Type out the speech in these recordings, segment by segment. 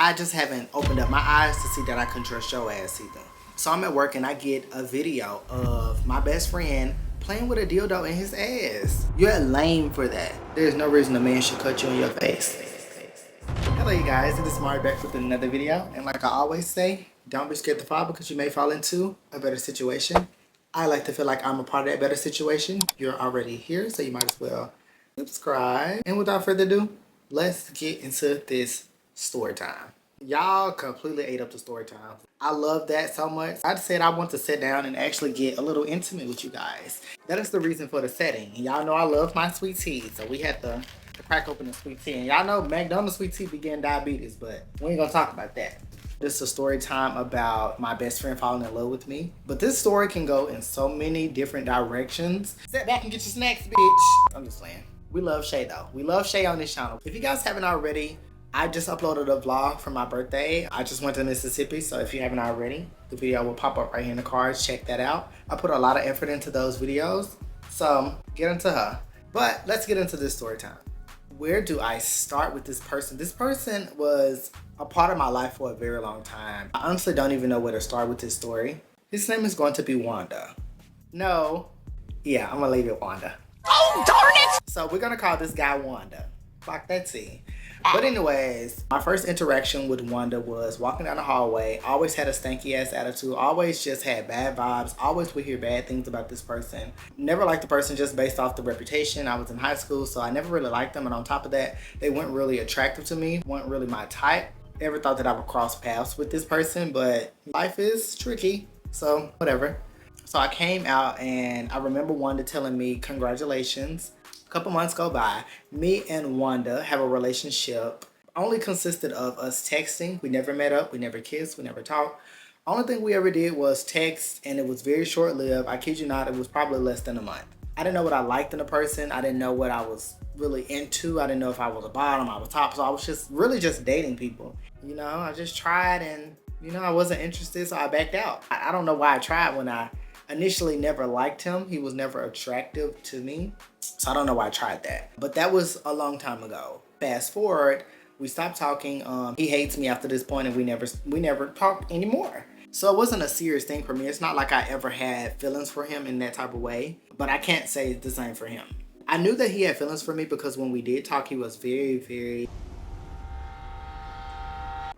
I just haven't opened up my eyes to see that I couldn't trust your ass either. So I'm at work and I get a video of my best friend playing with a dildo in his ass. You're lame for that. There's no reason a man should cut you in your face. Hello you guys, it is Mari back with another video. And like I always say, don't be scared to fall because you may fall into a better situation. I like to feel like I'm a part of that better situation. You're already here, so you might as well subscribe. And without further ado, let's get into this story time. Y'all completely ate up the story time. I love that so much. I said I want to sit down and actually get a little intimate with you guys. That is the reason for the setting. Y'all know I love my sweet tea, so we had to crack open the sweet tea. And y'all know McDonald's sweet tea began diabetes, but we ain't gonna talk about that. This is a story time about my best friend falling in love with me. But this story can go in so many different directions. Sit back and get your snacks, bitch. I'm just playing. We love Shay though. We love Shay on this channel. If you guys haven't already, I just uploaded a vlog for my birthday. I just went to Mississippi, so if you haven't already, the video will pop up right here in the cards. Check that out. I put a lot of effort into those videos, so get into her. But let's get into this story time. Where do I start with this person? This person was a part of my life for a very long time. I honestly don't even know where to start with this story. His name is going to be Wanda. No, yeah, I'm gonna leave it Wanda. Oh, darn it! So we're gonna call this guy Wanda. Fuck that T. But anyways, my first interaction with Wanda was walking down the hallway. Always had a stanky ass attitude. Always just had bad vibes. Always would hear bad things about this person. Never liked the person just based off the reputation. I was in high school, so I never really liked them. And on top of that, they weren't really attractive to me. Weren't really my type. Never thought that I would cross paths with this person, but life is tricky. So whatever. So I came out and I remember Wanda telling me, congratulations. Couple months go by, me and Wanda have a relationship only consisted of us texting. We never met up, we never kissed, we never talked. Only thing we ever did was text, and it was very short-lived. I kid you not, it was probably less than a month. I didn't know what I liked in a person. I didn't know what I was really into. I didn't know if I was a bottom, I was top. So I was just really just dating people. You know, I just tried and, you know, I wasn't interested, so I backed out. I don't know why I tried when I initially never liked him. He was never attractive to me. So I don't know why I tried that. But that was a long time ago. Fast forward, we stopped talking. He hates me after this point and we never talked anymore. So it wasn't a serious thing for me. It's not like I ever had feelings for him in that type of way. But I can't say the same for him. I knew that he had feelings for me because when we did talk, he was very, very,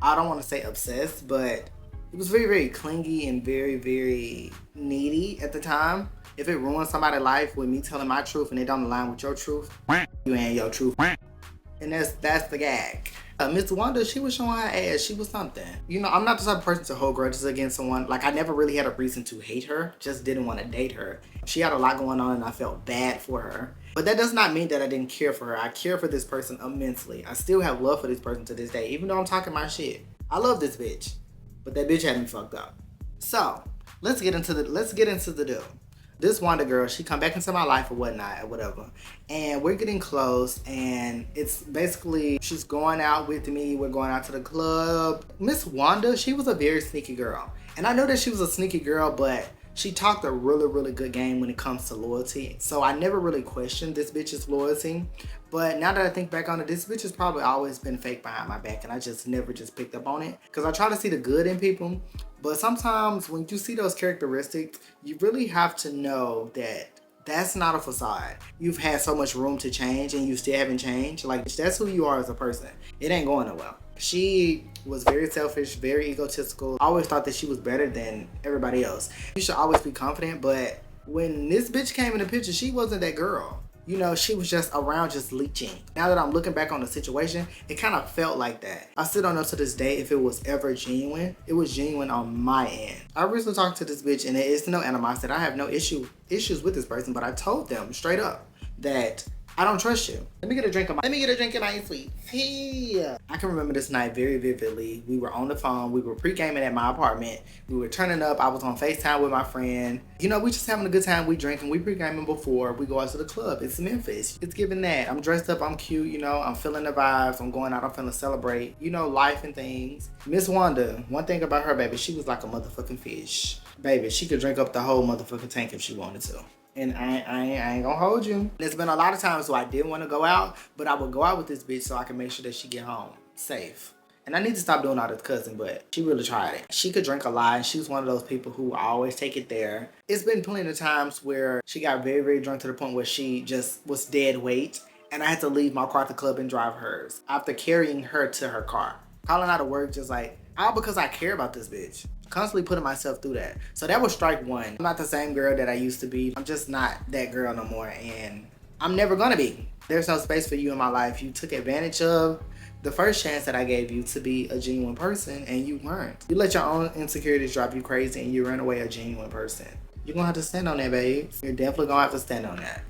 I don't want to say obsessed, but he was very, very clingy and very, very needy at the time. If it ruins somebody's life with me telling my truth and it don't align with your truth, you ain't your truth. And that's the gag. Miss Wanda, she was showing her ass. She was something. You know, I'm not the type of person to hold grudges against someone. Like, I never really had a reason to hate her. Just didn't want to date her. She had a lot going on and I felt bad for her. But that does not mean that I didn't care for her. I care for this person immensely. I still have love for this person to this day. Even though I'm talking my shit. I love this bitch. But that bitch had me fucked up. So, let's get into the deal. This Wanda girl, she come back into my life or whatnot or whatever. And we're getting close and it's basically, she's going out with me. We're going out to the club. Miss Wanda, she was a very sneaky girl. And I know that she was a sneaky girl, but she talked a really, really good game when it comes to loyalty. So I never really questioned this bitch's loyalty. But now that I think back on it, this bitch has probably always been fake behind my back and I just never just picked up on it. Because I try to see the good in people. But sometimes when you see those characteristics, you really have to know that that's not a facade. You've had so much room to change and you still haven't changed. Like, that's who you are as a person. It ain't going nowhere. She was very selfish, very egotistical. I always thought that she was better than everybody else. You should always be confident, but when this bitch came in the picture, she wasn't that girl. You know, she was just around just leeching. Now that I'm looking back on the situation, it kind of felt like that. I still don't know to this day if it was ever genuine. It was genuine on my end. I recently talked to this bitch and there is no animosity. I have no issues with this person, but I told them straight up that I don't trust you. Let me get a drink of my sweet tea. I can remember this night very vividly. We were on the phone. We were pre-gaming at my apartment. We were turning up. I was on FaceTime with my friend. You know, we just having a good time. We drinking. We pre-gaming before we go out to the club. It's Memphis. It's giving that. I'm dressed up. I'm cute. You know, I'm feeling the vibes. I'm going out. I'm feeling celebrate. You know, life and things. Miss Wanda, one thing about her, baby, she was like a motherfucking fish. Baby, she could drink up the whole motherfucking tank if she wanted to. And I ain't gonna hold you. There's been a lot of times where I didn't want to go out, but I would go out with this bitch so I can make sure that she get home safe. And I need to stop doing all this cussing, but she really tried it. She could drink a lot, and she was one of those people who always take it there. It's been plenty of times where she got very, very drunk to the point where she just was dead weight, and I had to leave my car at the club and drive hers after carrying her to her car. Calling out of work just like, all because I care about this bitch. Constantly putting myself through that. So that was strike one. I'm not the same girl that I used to be. I'm just not that girl no more, and I'm never gonna be. There's no space for you in my life. You took advantage of the first chance that I gave you to be a genuine person, and you weren't. You let your own insecurities drive you crazy, and you ran away a genuine person. You're gonna have to stand on that, babe. You're definitely gonna have to stand on that.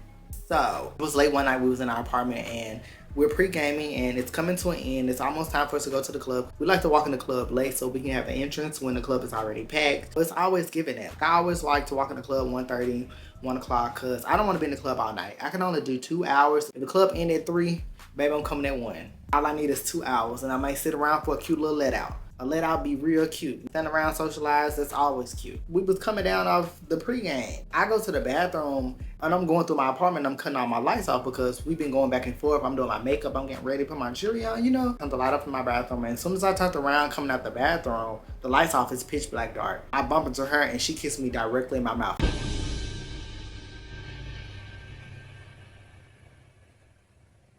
So it was late one night. We was in our apartment, and we're pre-gaming, and it's coming to an end. It's almost time for us to go to the club. We like to walk in the club late so we can have an entrance when the club is already packed. But it's always given that. I always like to walk in the club 1:30, 1 o'clock, because I don't want to be in the club all night. I can only do 2 hours. If the club ended at 3, baby, I'm coming at 1. All I need is 2 hours, and I might sit around for a cute little let out. A let out be real cute. Stand around, socialize, that's always cute. We was coming down off the pregame. I go to the bathroom, and I'm going through my apartment, I'm cutting all my lights off because we've been going back and forth. I'm doing my makeup, I'm getting ready to put my jewelry on, you know. I'm the light up in my bathroom, and as soon as I turned around coming out the bathroom, the lights off, it's pitch black dark. I bump into her, and she kissed me directly in my mouth.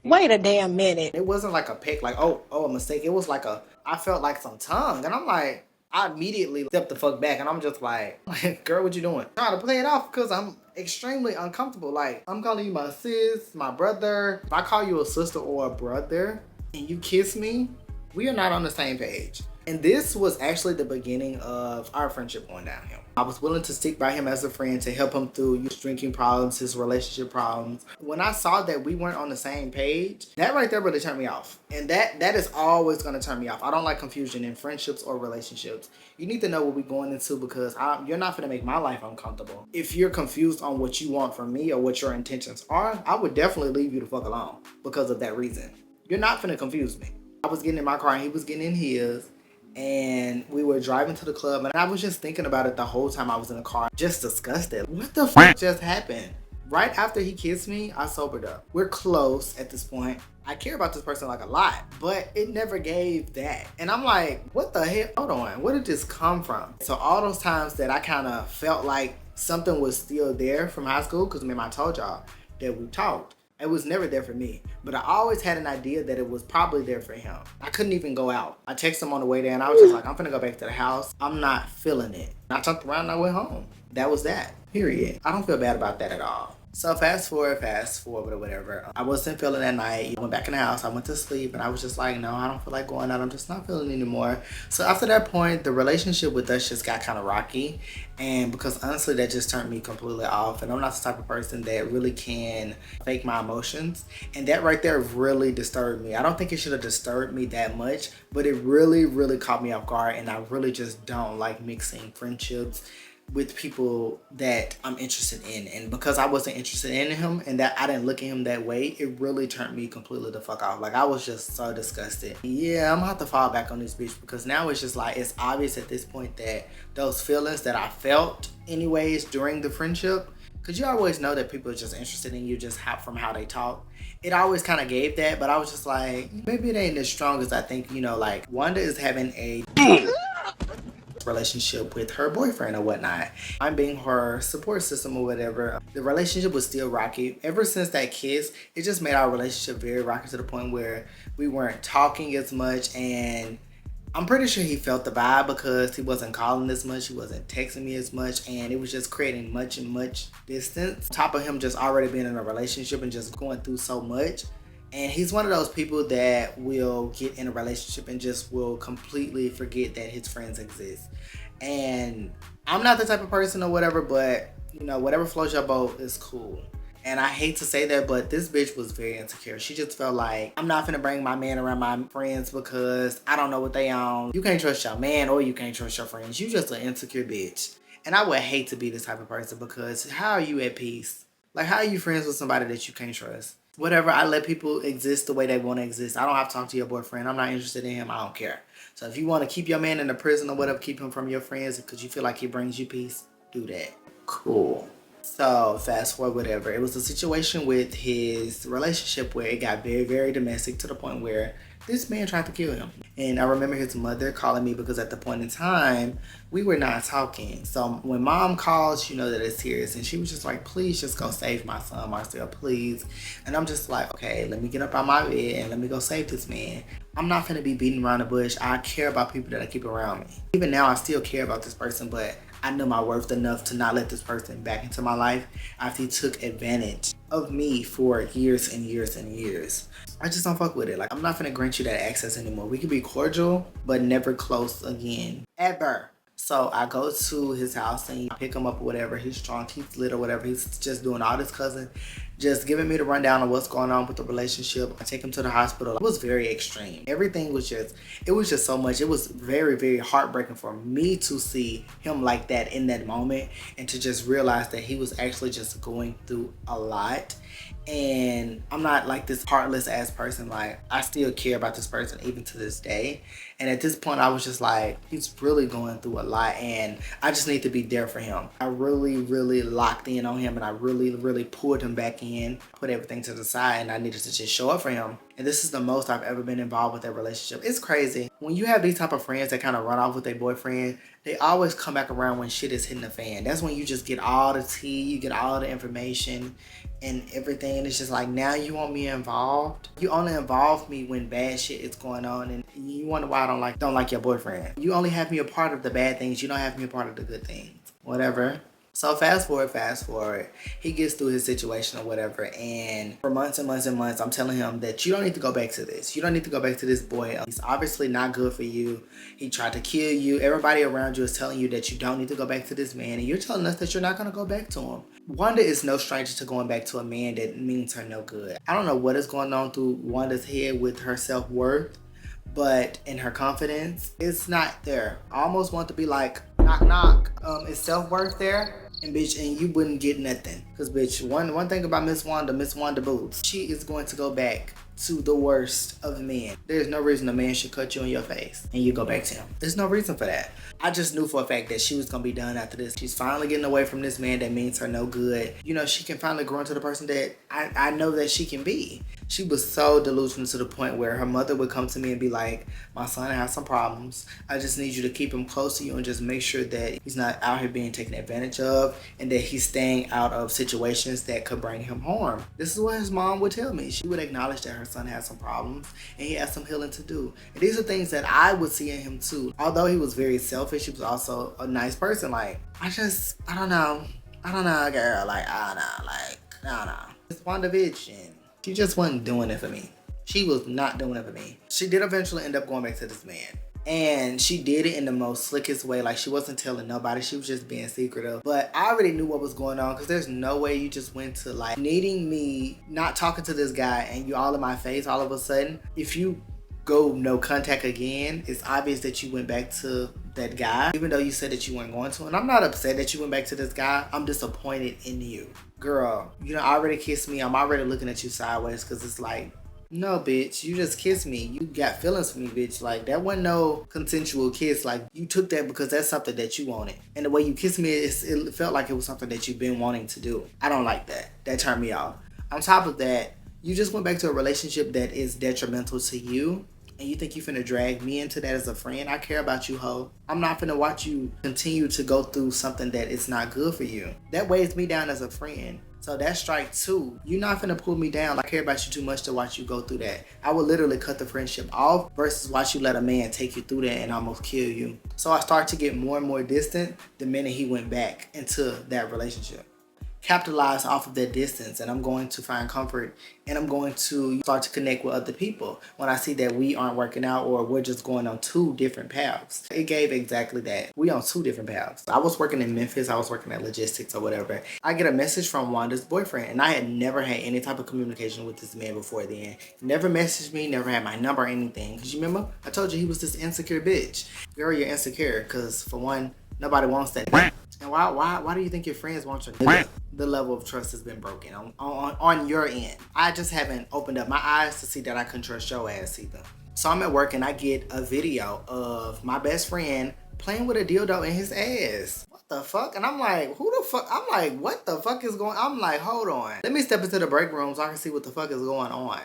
Wait a damn minute. It wasn't like a peck, like, oh, a mistake. It was like I felt like some tongue. And I'm like, I immediately stepped the fuck back. And I'm just like, girl, what you doing? Trying to play it off because I'm extremely uncomfortable. Like, I'm calling you my sis, my brother. If I call you a sister or a brother and you kiss me, we are not on the same page. And this was actually the beginning of our friendship going downhill. I was willing to stick by him as a friend to help him through his drinking problems, his relationship problems. When I saw that we weren't on the same page, that right there really turned me off. And that is always going to turn me off. I don't like confusion in friendships or relationships. You need to know what we're going into because you're not going to make my life uncomfortable. If you're confused on what you want from me or what your intentions are, I would definitely leave you the fuck alone because of that reason. You're not going to confuse me. I was getting in my car and he was getting in his. And we were driving to the club, and I was just thinking about it the whole time I was in the car. Just disgusted. What the fuck just happened? Right after he kissed me, I sobered up. We're close at this point. I care about this person like a lot, but it never gave that. And I'm like, what the hell? Hold on, where did this come from? So all those times that I kind of felt like something was still there from high school, because remember I told y'all that we talked. It was never there for me, but I always had an idea that it was probably there for him. I couldn't even go out. I texted him on the way there and I was just like, I'm finna go back to the house. I'm not feeling it. I turned around and I went home. That was that, period. I don't feel bad about that at all. So fast forward or whatever. I wasn't feeling that night. I went back in the house. I went to sleep and I was just like, no, I don't feel like going out. I'm just not feeling it anymore. So after that point, the relationship with us just got kind of rocky. And because honestly, that just turned me completely off. And I'm not the type of person that really can fake my emotions. And that right there really disturbed me. I don't think it should have disturbed me that much, but it really, really caught me off guard. And I really just don't like mixing friendships with people that I'm interested in. And because I wasn't interested in him and that I didn't look at him that way, it really turned me completely the fuck off. Like, I was just so disgusted. Yeah, I'm gonna have to fall back on this bitch because now it's just like, it's obvious at this point that those feelings that I felt anyways during the friendship, because you always know that people are just interested in you just from how they talk. It always kind of gave that, but I was just like, maybe it ain't as strong as I think, you know, like Wanda is having a relationship with her boyfriend or whatnot. I'm being her support system or whatever. The relationship was still rocky. Ever since that kiss, it just made our relationship very rocky to the point where we weren't talking as much, and I'm pretty sure he felt the vibe because he wasn't calling as much, he wasn't texting me as much, and it was just creating much distance. On top of him just already being in a relationship and just going through so much. And he's one of those people that will get in a relationship and just will completely forget that his friends exist. And I'm not the type of person or whatever, but you know, whatever floats your boat is cool. And I hate to say that, but this bitch was very insecure. She just felt like, I'm not finna bring my man around my friends because I don't know what they own. You can't trust your man or you can't trust your friends. You just an insecure bitch. And I would hate to be this type of person because how are you at peace? Like, how are you friends with somebody that you can't trust? Whatever, I let people exist the way they want to exist. I don't have to talk to your boyfriend. I'm not interested in him. I don't care. So if you want to keep your man in the prison or whatever, keep him from your friends because you feel like he brings you peace, do that. Cool. So fast forward, whatever. It was a situation with his relationship where it got very, very domestic to the point where This man tried to kill him. And I remember his mother calling me because at the point in time, we were not talking. So when mom calls, you know that it's serious. And she was just like, please just go save my son, Marcel, please. And I'm just like, okay, let me get up out my bed and let me go save this man. I'm not gonna be beating around the bush. I care about people that I keep around me. Even now, I still care about this person, but I know my worth enough to not let this person back into my life after he took advantage of me for years and years and years. I just don't fuck with it. Like, I'm not gonna grant you that access anymore. We can be cordial, but never close again. Ever. So I go to his house and pick him up or whatever. He's drunk, he's lit or whatever. He's just doing all this cousin, just giving me the rundown of what's going on with the relationship. I take him to the hospital. It was very extreme. Everything was just, it was just so much. It was very, very heartbreaking for me to see him like that in that moment and to just realize that he was actually just going through a lot. And I'm not like this heartless ass person. Like, I still care about this person even to this day. And at this point, I was just like, he's really going through a lot and I just need to be there for him. I really, really locked in on him and I really, really pulled him back in, put everything to the side, and I needed to just show up for him. And this is the most I've ever been involved with that relationship. It's crazy. When you have these type of friends that kind of run off with their boyfriend, they always come back around when shit is hitting the fan. That's when you just get all the tea, you get all the information and everything. And it's just like, now you want me involved? You only involve me when bad shit is going on and you wonder why I don't like your boyfriend. You only have me a part of the bad things. You don't have me a part of the good things. Whatever. So fast forward, he gets through his situation or whatever, and for months and months and months, I'm telling him that you don't need to go back to this. You don't need to go back to this boy. He's obviously not good for you. He tried to kill you. Everybody around you is telling you that you don't need to go back to this man, and you're telling us that you're not going to go back to him. Wanda is no stranger to going back to a man that means her no good. I don't know what is going on through Wanda's head with her self-worth, but in her confidence, it's not there. I almost want to be like, knock, knock. Is self-worth there? And bitch, and you wouldn't get nothing. Cause bitch, one thing about Miss Wanda Boots, she is going to go back to the worst of men. There's no reason a man should cut you in your face and you go back to him. There's no reason for that. I just knew for a fact that she was gonna be done after this. She's finally getting away from this man that means her no good. You know, she can finally grow into the person that I know that she can be. She was so delusional to the point where her mother would come to me and be like, my son has some problems. I just need you to keep him close to you and just make sure that he's not out here being taken advantage of and that he's staying out of situations that could bring him harm. This is what his mom would tell me. She would acknowledge that her son has some problems and he has some healing to do. And these are things that I would see in him too. Although he was very selfish, he was also a nice person. Like, I don't know, girl. Like, I don't know. It's WandaVision. She just wasn't doing it for me. She was not doing it for me. She did eventually end up going back to this man. And she did it in the most slickest way. Like, she wasn't telling nobody. She was just being secretive. But I already knew what was going on because there's no way you just went to, like, needing me, not talking to this guy, and you all in my face all of a sudden. If you go no contact again, it's obvious that you went back to that guy, even though you said that you weren't going to. And I'm not upset that you went back to this guy. I'm disappointed in you. Girl, you know, already kissed me. I'm already looking at you sideways because it's like, no, bitch, you just kissed me. You got feelings for me, bitch. Like, that wasn't no consensual kiss. Like, you took that because that's something that you wanted. And the way you kissed me, it felt like it was something that you've been wanting to do. I don't like that. That turned me off. On top of that, you just went back to a relationship that is detrimental to you. And you think you finna drag me into that as a friend? I care about you, ho. I'm not finna watch you continue to go through something that is not good for you. That weighs me down as a friend. So that's strike two. You're not finna pull me down. I care about you too much to watch you go through that. I would literally cut the friendship off versus watch you let a man take you through that and almost kill you. So I start to get more and more distant the minute he went back into that relationship. Capitalize off of that distance, and I'm going to find comfort and I'm going to start to connect with other people when I see that we aren't working out or we're just going on two different paths. It gave exactly that. We on two different paths. I was working in Memphis. I was working at logistics or whatever. I get a message from Wanda's boyfriend, and I had never had any type of communication with this man before then. Never messaged me, never had my number or anything. Because you remember, I told you he was this insecure bitch. Girl, you're insecure because, for one, nobody wants that. And why do you think your friends want your nigga? The level of trust has been broken on your end. I just haven't opened up my eyes to see that I can trust your ass either. So I'm at work and I get a video of my best friend playing with a dildo in his ass. What the fuck? And I'm like, who the fuck? I'm like, what the fuck is going on? I'm like, hold on. Let me step into the break room so I can see what the fuck is going on.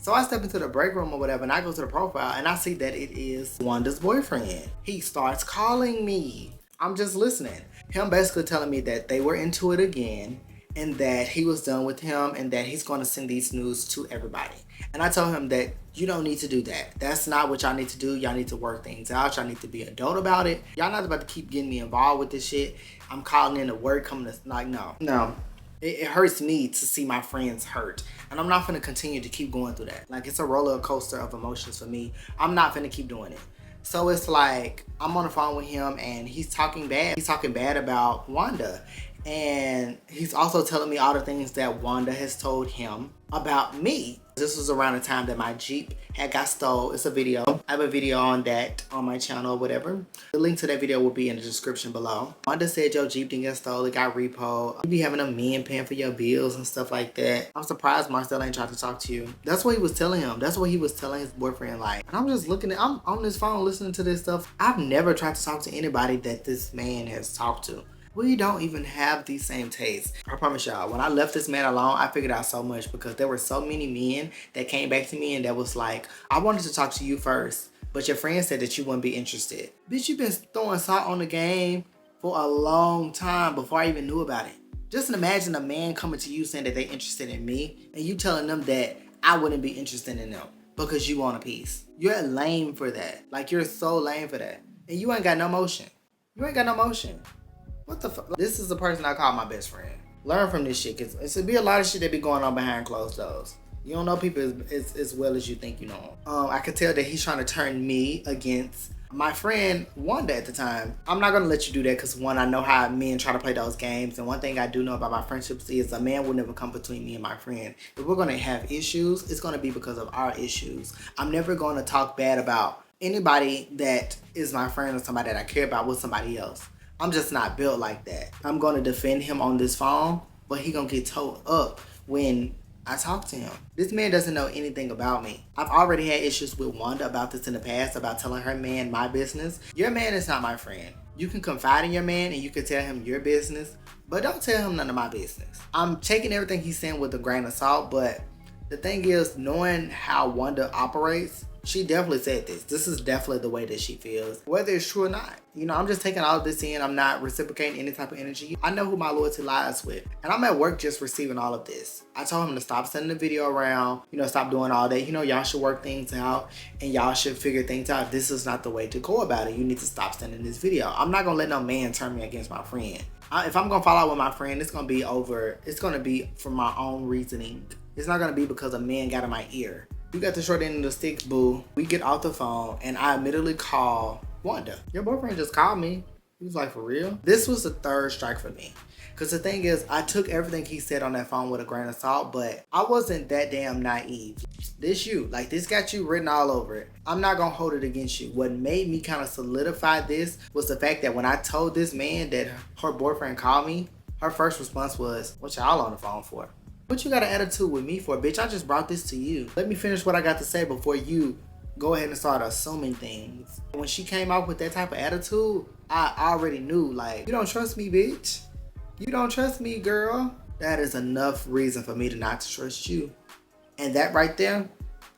So I step into the break room or whatever, and I go to the profile, and I see that it is Wanda's boyfriend. He starts calling me. I'm just listening. Him basically telling me that they were into it again, and that he was done with him, and that he's going to send these news to everybody. And I told him that you don't need to do that. That's not what y'all need to do. Y'all need to work things out. Y'all need to be adult about it. Y'all not about to keep getting me involved with this shit. I'm calling in to work, coming to, like, no. It hurts me to see my friends hurt. And I'm not gonna continue to keep going through that. Like, it's a roller coaster of emotions for me. I'm not gonna keep doing it. So it's like, I'm on the phone with him and he's talking bad. He's talking bad about Wanda. And he's also telling me all the things that Wanda has told him about me. This was around the time that my Jeep had got stole. It's a video. I have a video on that on my channel or whatever. The link to that video will be in the description below. Wanda said your Jeep didn't get stolen, it got repoed. You be having a man paying for your bills and stuff like that. I'm surprised Marcel ain't tried to talk to you. That's what he was telling him. That's what he was telling his boyfriend, like. And I'm just looking at, I'm on this phone listening to this stuff. I've never tried to talk to anybody that this man has talked to. We don't even have these same tastes. I promise y'all, when I left this man alone, I figured out so much because there were so many men that came back to me and that was like, I wanted to talk to you first, but your friend said that you wouldn't be interested. Bitch, you've been throwing salt on the game for a long time before I even knew about it. Just imagine a man coming to you saying that they're interested in me and you telling them that I wouldn't be interested in them because you want a piece. You're lame for that. Like, you're so lame for that. And you ain't got no motion. You ain't got no motion. What the fuck? This is the person I call my best friend. Learn from this shit, because it's be a lot of shit that be going on behind closed doors. You don't know people as well as you think you know them. I could tell that he's trying to turn me against my friend Wanda at the time. I'm not gonna let you do that because, one, I know how men try to play those games, and one thing I do know about my friendships is a man will never come between me and my friend. If we're gonna have issues, it's gonna be because of our issues. I'm never gonna talk bad about anybody that is my friend or somebody that I care about with somebody else. I'm just not built like that. I'm gonna defend him on this phone, but he gonna get towed up when I talk to him. This man doesn't know anything about me. I've already had issues with Wanda about this in the past, about telling her man my business. Your man is not my friend. You can confide in your man and you can tell him your business, but don't tell him none of my business. I'm taking everything he's saying with a grain of salt, but the thing is, knowing how Wanda operates, she definitely said this. This is definitely the way that she feels, whether it's true or not. You know, I'm just taking all of this in. I'm not reciprocating any type of energy. I know who my loyalty lies with. And I'm at work just receiving all of this. I told him to stop sending the video around, stop doing all that. Y'all should work things out and y'all should figure things out. This is not the way to go about it. You need to stop sending this video. I'm not gonna let no man turn me against my friend. If I'm gonna fall out with my friend, it's gonna be for my own reasoning. It's not gonna be because a man got in my ear. You got the short end of the stick, boo. We get off the phone and I immediately call Wanda. Your boyfriend just called me. He was like, for real? This was the third strike for me. Because the thing is, I took everything he said on that phone with a grain of salt, but I wasn't that damn naive. This got you written all over it. I'm not gonna hold it against you. What made me kind of solidify this was the fact that when I told this man that her boyfriend called me, her first response was, what y'all on the phone for? What you got an attitude with me for, bitch? I just brought this to you. Let me finish what I got to say before you go ahead and start assuming things. When she came out with that type of attitude, I already knew, like, you don't trust me, bitch. You don't trust me, girl. That is enough reason for me to not to trust you. And that right there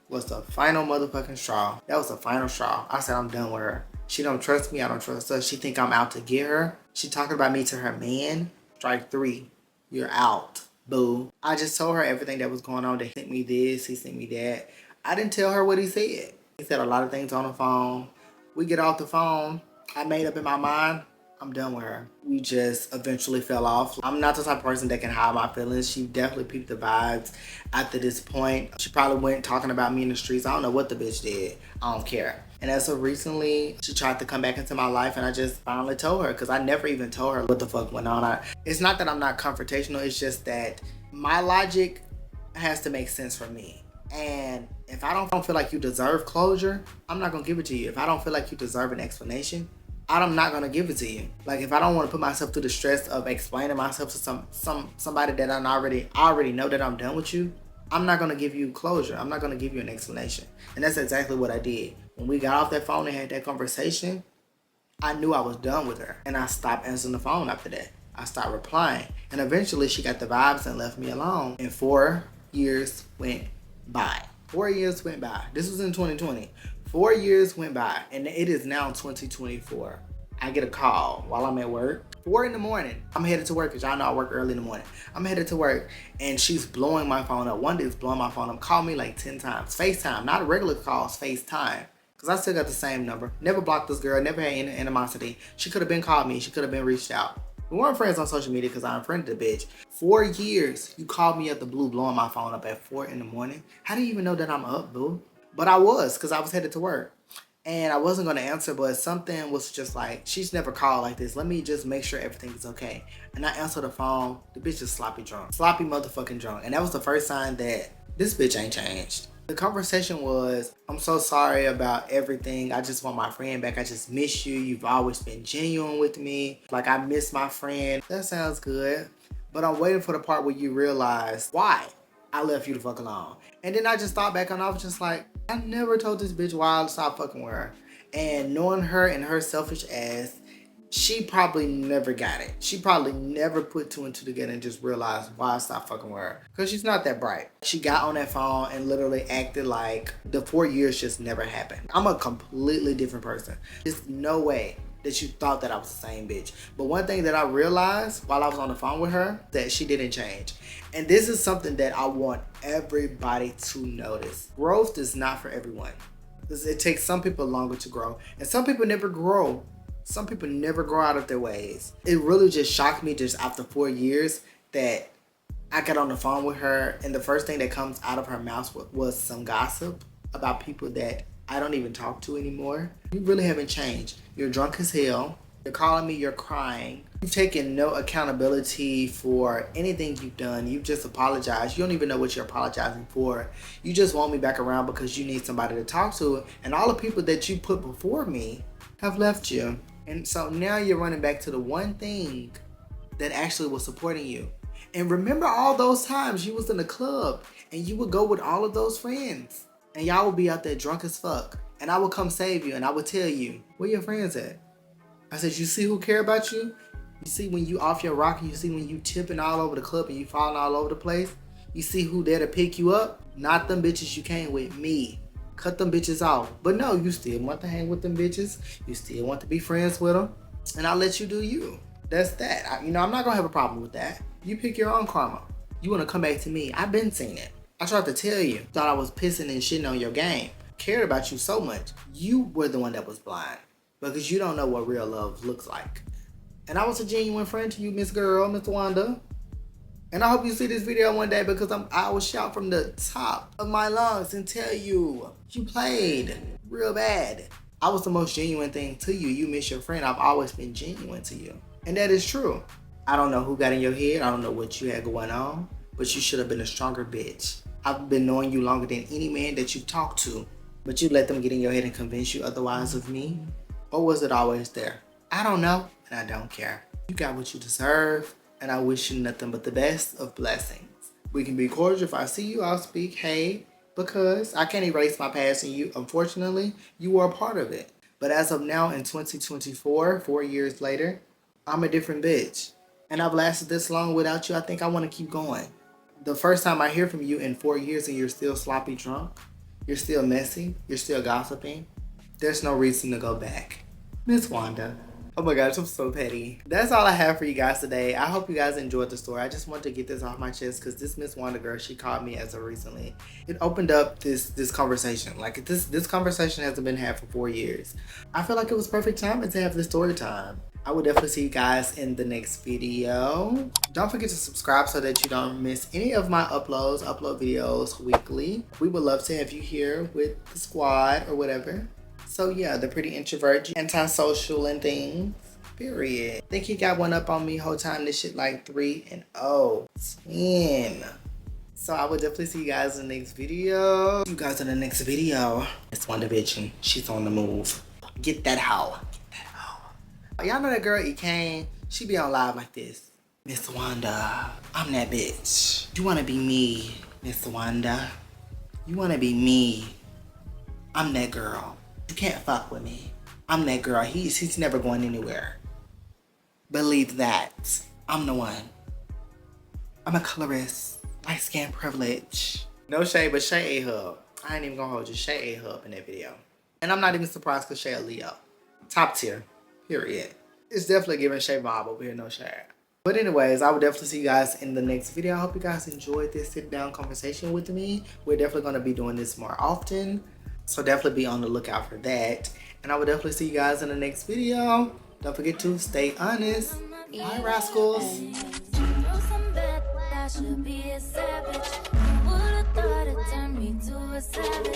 was the final motherfucking straw. That was the final straw. I said, I'm done with her. She don't trust me. I don't trust her. She think I'm out to get her. She talking about me to her man. Strike 3. You're out. Boo. I just told her everything that was going on. They sent me this, he sent me that. I didn't tell her what he said. He said a lot of things on the phone. We get off the phone. I made up in my mind, I'm done with her. We just eventually fell off. I'm not the type of person that can hide my feelings. She definitely peeped the vibes after this point. She probably went talking about me in the streets. I don't know what the bitch did. I don't care. And as of recently, she tried to come back into my life and I just finally told her, because I never even told her what the fuck went on. It's not that I'm not confrontational, it's just that my logic has to make sense for me. And if I don't feel like you deserve closure, I'm not gonna give it to you. If I don't feel like you deserve an explanation, I'm not gonna give it to you. Like, if I don't want to put myself through the stress of explaining myself to somebody that I already know that I'm done with you, I'm not gonna give you closure. I'm not gonna give you an explanation. And that's exactly what I did. When we got off that phone and had that conversation, I knew I was done with her. And I stopped answering the phone after that. I stopped replying. And eventually she got the vibes and left me alone. And 4 years went by. 4 years went by. This was in 2020. 4 years went by, and it is now 2024. I get a call while I'm at work. 4 in the morning. I'm headed to work because y'all know I work early in the morning. I'm headed to work and she's blowing my phone up. One day it's blowing my phone up. Called me like 10 times. FaceTime, not regular calls, FaceTime. Because I still got the same number. Never blocked this girl, never had any animosity. She could have been called me. She could have been reached out. We weren't friends on social media because I unfriended the bitch. 4 years, you called me at the blue blowing my phone up at 4 in the morning. How do you even know that I'm up, boo? But I was because I was headed to work. And I wasn't going to answer, but something was just like, she's never called like this. Let me just make sure everything is okay. And I answered the phone. The bitch is sloppy drunk. Sloppy motherfucking drunk. And that was the first sign that this bitch ain't changed. The conversation was, I'm so sorry about everything. I just want my friend back. I just miss you. You've always been genuine with me. Like, I miss my friend. That sounds good. But I'm waiting for the part where you realize why I left you the fuck alone. And then I just thought back and I was just like, I never told this bitch why I stopped fucking with her. And knowing her and her selfish ass, she probably never got it. She probably never put two and two together and just realized why I stopped fucking with her. Because she's not that bright. She got on that phone and literally acted like the 4 years just never happened. I'm a completely different person. There's no way that you thought that I was the same bitch. But one thing that I realized while I was on the phone with her, that she didn't change. And this is something that I want everybody to notice. Growth is not for everyone. It takes some people longer to grow. And some people never grow. Some people never grow out of their ways. It really just shocked me just after 4 years that I got on the phone with her and the first thing that comes out of her mouth was some gossip about people that I don't even talk to anymore. You really haven't changed. You're drunk as hell. You're calling me, you're crying. You've taken no accountability for anything you've done. You've just apologized. You don't even know what you're apologizing for. You just want me back around because you need somebody to talk to. And all the people that you put before me have left you. And so now you're running back to the one thing that actually was supporting you. And remember all those times you was in the club and you would go with all of those friends. And y'all would be out there drunk as fuck. And I would come save you and I would tell you, where your friends at? I said, you see who care about you? You see when you off your rocker, you see when you tipping all over the club and you falling all over the place? You see who there to pick you up? Not them bitches you came with, me. Cut them bitches off. But no, you still want to hang with them bitches. You still want to be friends with them. And I'll let you do you. That's that. I'm not going to have a problem with that. You pick your own karma. You want to come back to me. I've been seeing it. I tried to tell you. Thought I was pissing and shitting on your game. Cared about you so much. You were the one that was blind. Because you don't know what real love looks like. And I was a genuine friend to you, Miss Girl, Miss Wanda. And I hope you see this video one day because I will shout from the top of my lungs and tell you, you played real bad. I was the most genuine thing to you. You miss your friend. I've always been genuine to you. And that is true. I don't know who got in your head. I don't know what you had going on. But you should have been a stronger bitch. I've been knowing you longer than any man that you've talked to. But you let them get in your head and convince you otherwise of me? Or was it always there? I don't know, and I don't care. You got what you deserve, and I wish you nothing but the best of blessings. We can be cordial. If I see you, I'll speak, hey, because I can't erase my past, and you, unfortunately, you were a part of it. But as of now, in 2024, 4 years later, I'm a different bitch. And I've lasted this long without you. I think I want to keep going. The first time I hear from you in 4 years and you're still sloppy drunk, you're still messy, you're still gossiping, there's no reason to go back. Miss Wanda. Oh my gosh, I'm so petty. That's all I have for you guys today. I hope you guys enjoyed the story. I just wanted to get this off my chest because this Miss Wanda girl, she called me as of recently. It opened up this conversation. Like this conversation hasn't been had for 4 years. I feel like it was perfect timing to have this story time. I will definitely see you guys in the next video. Don't forget to subscribe so that you don't miss any of my uploads. Upload videos weekly. We would love to have you here with the squad or whatever. So yeah, the pretty introvert, antisocial and things, period. Think he got one up on me whole time this shit like 3-0. 10. So I will definitely see you guys in the next video. See you guys in the next video. It's Wanda bitch and she's on the move. Get that hoe. Get that hoe. Y'all know that girl Ekane? She be on live like this. Miss Wanda, I'm that bitch. You wanna be me, Miss Wanda? You wanna be me? I'm that girl. You can't fuck with me. I'm that girl. He's never going anywhere. Believe that. I'm the one. I'm a colorist. Light skin privilege. No shade, but Shay ate her. I ain't even gonna hold you. Shay ate her up in that video. And I'm not even surprised because Shay a Leo. Top tier. Period. It's definitely giving Shay vibe over here, no Shay. But anyways, I will definitely see you guys in the next video. I hope you guys enjoyed this sit down conversation with me. We're definitely gonna be doing this more often. So definitely be on the lookout for that. And I will definitely see you guys in the next video. Don't forget to stay honest. Bye, rascals. I should be a savage. Who would've thought it turned me to a savage?